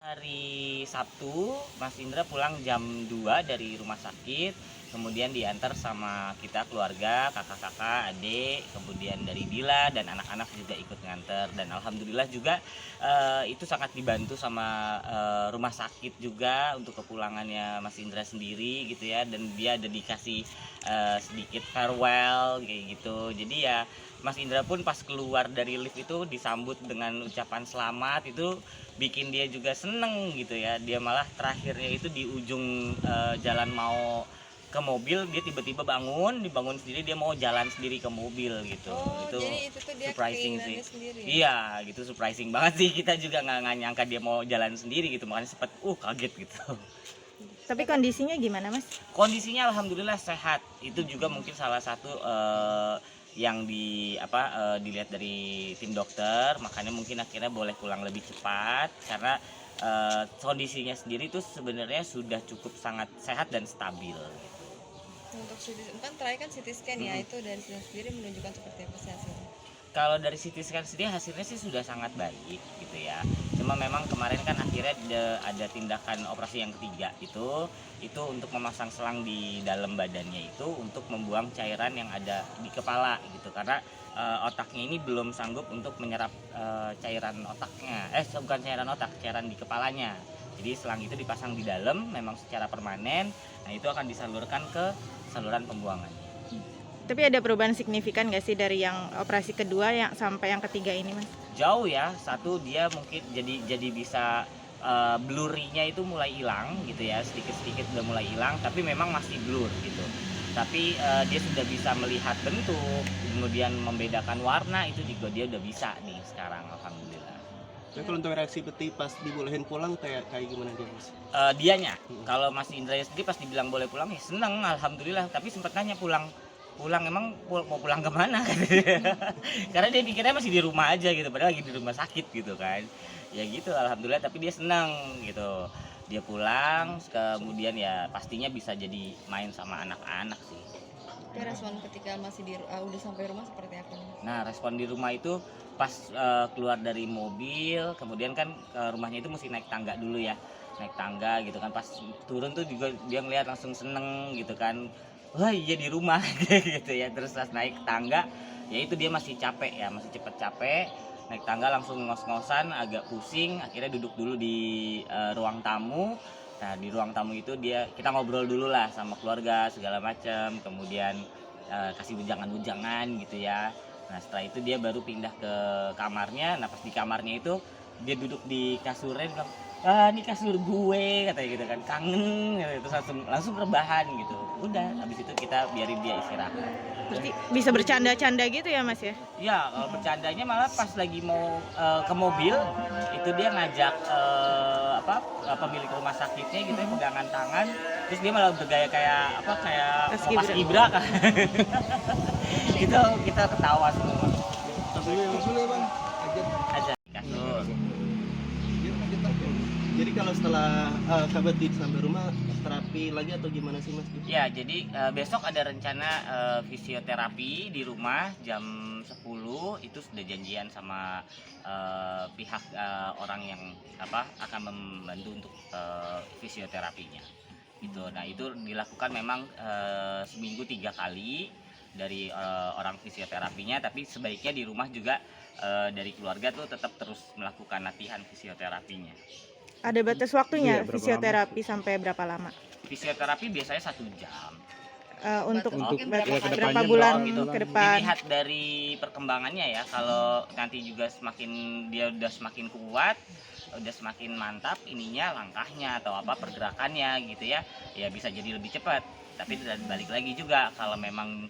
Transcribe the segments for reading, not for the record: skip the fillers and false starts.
Hari Sabtu, Mas Indra pulang jam 2 dari rumah sakit, kemudian diantar sama kita keluarga, kakak-kakak, adik, kemudian dari Dila dan anak-anak juga ikut nganter. Dan alhamdulillah juga itu sangat dibantu sama rumah sakit juga untuk kepulangannya Mas Indra sendiri gitu ya. Dan dia ada dikasih sedikit farewell kayak gitu. Jadi ya Mas Indra pun pas keluar dari lift itu disambut dengan ucapan selamat, itu bikin dia juga seneng gitu ya. Dia malah terakhirnya itu di ujung jalan mau ke mobil, dia tiba-tiba dibangun sendiri, dia mau jalan sendiri ke mobil gitu. Itu jadi itu tuh dia surprising sih. sendiri. Iya, gitu surprising banget sih. Kita juga nggak nyangka dia mau jalan sendiri gitu, makanya sempet kaget gitu. Tapi kondisinya gimana, Mas? Kondisinya alhamdulillah sehat. Itu juga mungkin salah satu yang dilihat dari tim dokter, makanya mungkin akhirnya boleh pulang lebih cepat karena kondisinya sendiri itu sebenarnya sudah cukup sangat sehat dan stabil. Untuk kan terakhir kan CT scan ya, itu dari sendiri menunjukkan seperti apa sih hasilnya? Kalau dari CT scan sendiri hasilnya sih sudah sangat baik gitu ya. Cuma memang kemarin kan akhirnya ada tindakan operasi yang ketiga itu untuk memasang selang di dalam badannya, itu untuk membuang cairan yang ada di kepala gitu, karena otaknya ini belum sanggup untuk menyerap cairan otaknya. Bukan cairan otak, cairan di kepalanya. Jadi selang itu dipasang di dalam memang secara permanen. Nah, itu akan disalurkan ke saluran pembuangan. Tapi ada perubahan signifikan nggak sih dari yang operasi kedua yang sampai yang ketiga ini, Mas? Jauh ya. Satu, dia mungkin jadi bisa blurry-nya itu mulai hilang gitu ya, sedikit-sedikit udah mulai hilang, tapi memang masih blur gitu. Tapi dia sudah bisa melihat bentuk, kemudian membedakan warna, itu juga dia udah bisa nih sekarang, alhamdulillah. Tapi kalau untuk reaksi peti pas dibolehin pulang kayak gimana dia, Mas? Dianya, kalau Mas Indra sendiri pas dibilang boleh pulang ya seneng, alhamdulillah. Tapi sempat nanya pulang emang mau pulang kemana karena dia pikirnya masih di rumah aja gitu, padahal lagi di rumah sakit gitu kan ya gitu. Alhamdulillah, tapi dia seneng gitu, dia pulang, kemudian ya pastinya bisa jadi main sama anak-anak sih. Tapi respon ketika masih udah sampai rumah seperti apa nih? Nah, respon di rumah itu pas keluar dari mobil, kemudian kan rumahnya itu mesti naik tangga dulu ya, naik tangga gitu kan. Pas turun tuh juga dia ngeliat langsung seneng gitu kan, wah iya di rumah gitu ya. Terus pas naik tangga ya itu dia masih capek ya, masih cepet capek, naik tangga langsung ngos-ngosan, agak pusing, akhirnya duduk dulu di ruang tamu. Nah, di ruang tamu itu kita ngobrol dulu lah sama keluarga segala macam, kemudian kasih bujangan-bujangan gitu ya. Nah, setelah itu dia baru pindah ke kamarnya. Nah, pas di kamarnya itu dia duduk di kasurnya, bilang, ini kasur gue katanya gitu kan, kangen gitu. Terus langsung rebahan gitu. Udah, habis itu kita biarin dia istirahat. Berarti bisa bercanda-canda gitu ya, Mas ya? Ya, kalau bercandanya malah pas lagi mau ke mobil itu dia ngajak pemilik rumah sakitnya gitu ya, pegangan tangan, terus dia malah bergaya kayak Mas Ibra kan. Itu kita ketawa semua. Dulu ya, Bang. Aja kasur. Jadi kalau setelah kabar sampai rumah terapi lagi atau gimana sih, Mas? Ya, jadi besok ada rencana fisioterapi di rumah jam 10. Itu sudah janjian sama pihak orang yang akan membantu untuk fisioterapinya gitu. Nah, itu dilakukan memang seminggu 3 kali dari orang fisioterapinya, tapi sebaiknya di rumah juga dari keluarga tuh tetap terus melakukan latihan fisioterapinya. Ada batas waktunya fisioterapi sampai berapa lama? Fisioterapi biasanya 1 jam. Untuk berapa bulan gitu. ke depan? Dilihat dari perkembangannya ya. Kalau nanti juga dia udah semakin kuat, udah semakin mantap ininya, langkahnya atau pergerakannya gitu ya, ya bisa jadi lebih cepat. Tapi balik lagi juga kalau memang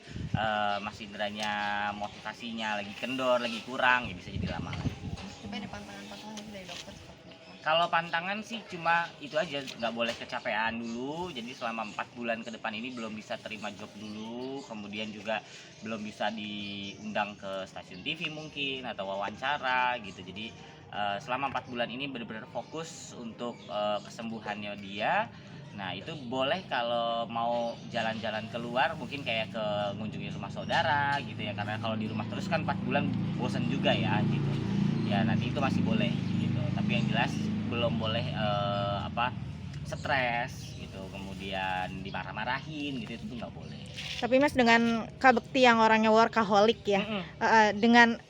Mas Indranya motivasinya lagi kendor, lagi kurang, ya bisa jadi lama lagi. Tapi ada pantangan-pantangan dari dokter seperti apa? Kalau pantangan sih cuma itu aja, nggak boleh kecapean dulu. Jadi selama 4 bulan ke depan ini belum bisa terima job dulu, kemudian juga belum bisa diundang ke stasiun TV mungkin atau wawancara gitu. Jadi selama 4 bulan ini benar-benar fokus untuk kesembuhannya dia. Nah, itu boleh kalau mau jalan-jalan keluar, mungkin kayak ke ngunjungin rumah saudara gitu ya, karena kalau di rumah terus kan 4 bulan bosan juga ya gitu ya. Nanti itu masih boleh gitu, tapi yang jelas belum boleh stres gitu, kemudian dimarah-marahin gitu, itu tuh nggak boleh. Tapi Mas dengan Kak Bekti yang orangnya workaholic ya, Mm-mm. dengan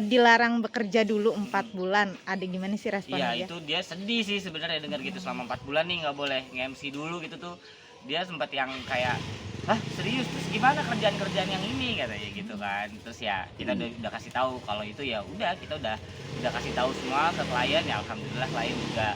dilarang bekerja dulu 4 bulan, ada gimana sih responnya Iya dia? itu dia sedih sih sebenarnya dengar gitu, selama 4 bulan nih nggak boleh nge-MC dulu gitu tuh. Dia sempat yang kayak, hah serius, terus gimana kerjaan-kerjaan yang ini katanya gitu kan. Terus ya kita udah kasih tahu kalau itu, ya udah kita udah kasih tahu semua ke klien, ya alhamdulillah klien juga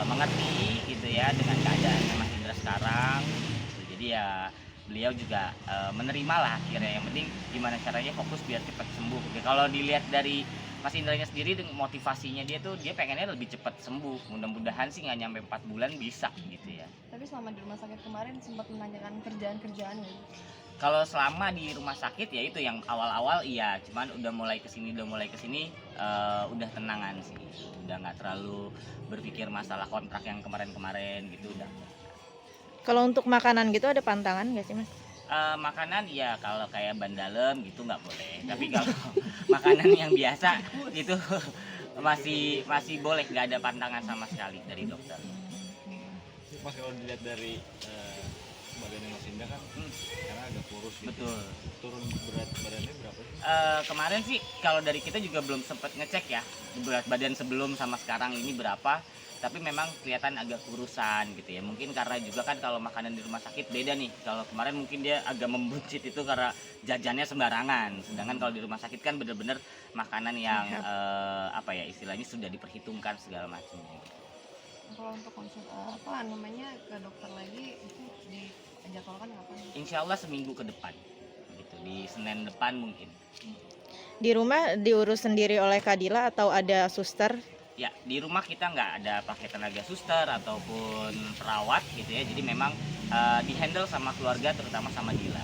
mengerti gitu ya dengan keadaannya Mas Indra sekarang gitu. Jadi ya beliau juga menerima lah akhirnya, yang penting gimana caranya fokus biar cepat sembuh. Oke, kalau dilihat dari Mas Indranya sendiri, motivasinya dia tuh dia pengennya lebih cepat sembuh, mudah-mudahan sih nggak nyampe 4 bulan bisa gitu ya. Tapi selama di rumah sakit kemarin sempat menanyakan kerjaan-kerjaan nggak? Kalau selama di rumah sakit ya itu yang awal-awal iya, cuman udah mulai kesini udah tenangan sih, udah nggak terlalu berpikir masalah kontrak yang kemarin-kemarin gitu udah. Kalau untuk makanan gitu ada pantangan nggak sih Mas? Makanan ya kalau kayak ban dalam gitu nggak boleh, tapi kalau makanan yang biasa itu masih boleh, nggak ada pantangan sama sekali dari dokter. Mas kalau dilihat dari badannya Mas Indra kan karena agak kurus gitu. Betul. Turun berat badannya berapa sih? Kemarin sih kalau dari kita juga belum sempat ngecek ya berat badan sebelum sama sekarang ini berapa, tapi memang kelihatan agak kurusan gitu ya. Mungkin karena juga kan kalau makanan di rumah sakit beda nih. Kalau kemarin mungkin dia agak membuncit itu karena jajannya sembarangan, sedangkan kalau di rumah sakit kan bener-bener makanan yang istilahnya sudah diperhitungkan segala macam. Kalau untuk konsul ke dokter lagi itu dijadwalkan kapan? Insya Allah seminggu ke depan gitu, di Senin depan mungkin. Di rumah diurus sendiri oleh Kadila atau ada suster? Ya, di rumah kita nggak ada pakai tenaga suster ataupun perawat gitu ya. Jadi memang dihandle sama keluarga, terutama sama Dila.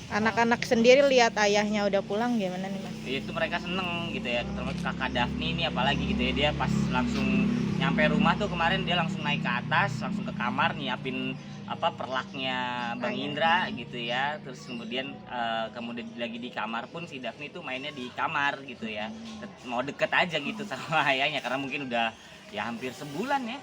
Anak-anak sendiri lihat ayahnya udah pulang gimana nih Mas? Itu mereka seneng gitu ya, terutama kakak Daphne ini apalagi gitu ya. Dia pas langsung nyampe rumah tuh kemarin, dia langsung naik ke atas, langsung ke kamar nyiapin perlaknya Bang Indra gitu ya. Terus kemudian lagi di kamar pun si Daphne tuh mainnya di kamar gitu ya, mau deket aja gitu sama ayahnya karena mungkin udah ya hampir sebulan ya.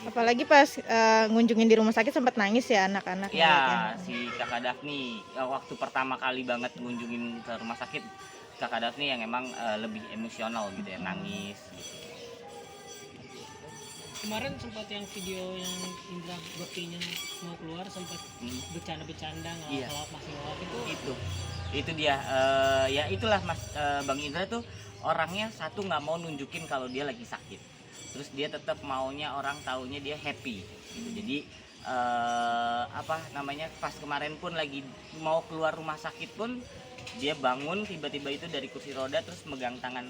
Apalagi pas ngunjungin di rumah sakit sempat nangis ya anak-anak. Ya, si kakak Daphne waktu pertama kali banget ngunjungin ke rumah sakit, kakak Daphne yang emang lebih emosional gitu ya, nangis gitu. Kemarin sempat yang video yang Indra Bektinya mau keluar sempat bercanda-bercanda Iya. ngelawak masih ngelawak Itu dia. Ya itulah Mas, Bang Indra tuh orangnya satu nggak mau nunjukin kalau dia lagi sakit, terus dia tetap maunya orang taunya dia happy gitu. Jadi pas kemarin pun lagi mau keluar rumah sakit pun dia bangun tiba-tiba itu dari kursi roda, terus megang tangan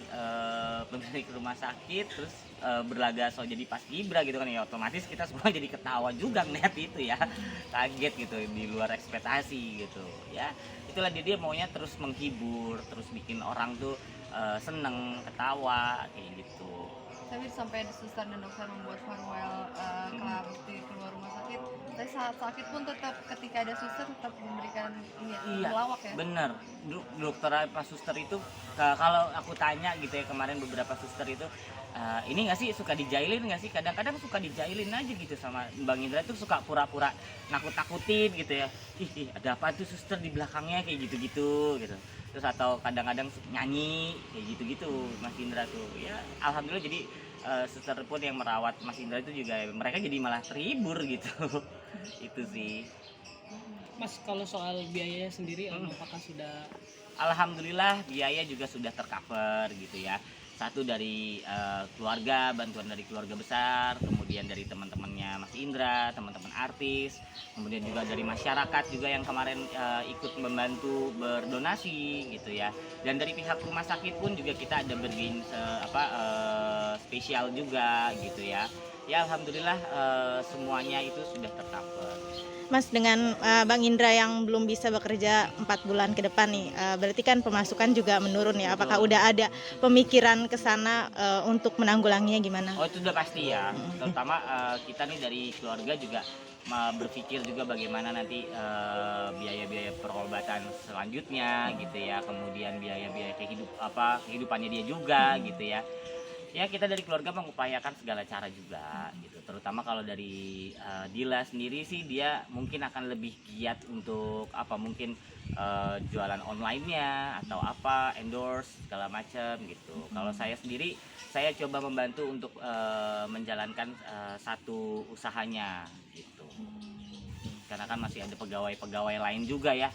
pemilik rumah sakit, terus berlaga so jadi paskibra gitu kan ya, otomatis kita semua jadi ketawa juga ngeliat itu ya, kaget gitu, di luar ekspektasi gitu ya. Itulah dia maunya terus menghibur, terus bikin orang tuh seneng, ketawa kayak gitu. Tapi sampai suster dan dokter membuat farewell Kak Bekti keluar rumah sakit. Tapi saat sakit pun tetap ketika ada suster tetap memberikan melawak ya. Bener, dokter apa suster itu kalau aku tanya gitu ya, kemarin beberapa suster itu ini nggak sih suka dijailin nggak sih, kadang-kadang suka dijailin aja gitu sama Bang Indra tuh, suka pura-pura nakut-nakutin gitu ya. Ih, ada apa tuh suster di belakangnya kayak gitu-gitu gitu. Terus atau kadang-kadang nyanyi kayak gitu-gitu Mas Indra tuh ya. Alhamdulillah jadi suster pun yang merawat Mas Indra itu juga mereka jadi malah terhibur gitu. Itu sih. Mas, kalau soal biayanya sendiri apakah sudah? Alhamdulillah biaya juga sudah tercover gitu ya. Satu dari keluarga, bantuan dari keluarga besar, kemudian dari teman-temannya Mas Indra, teman-teman artis, kemudian juga dari masyarakat juga yang kemarin ikut membantu berdonasi gitu ya. Dan dari pihak rumah sakit pun juga kita ada bergain spesial juga gitu ya. Ya alhamdulillah semuanya itu sudah tercover. Mas, dengan Bang Indra yang belum bisa bekerja 4 bulan ke depan nih, berarti kan pemasukan juga menurun ya. Apakah udah ada pemikiran ke sana untuk menanggulanginya gimana? Oh itu udah pasti ya, terutama kita nih dari keluarga juga berpikir juga bagaimana nanti biaya-biaya perobatan selanjutnya gitu ya, kemudian biaya-biaya kehidupannya dia juga gitu ya. Ya kita dari keluarga mengupayakan segala cara juga gitu, terutama kalau dari Dila sendiri sih dia mungkin akan lebih giat untuk apa mungkin jualan online-nya atau apa endorse segala macam gitu. Kalau saya sendiri saya coba membantu untuk menjalankan satu usahanya gitu, karena kan masih ada pegawai-pegawai lain juga ya.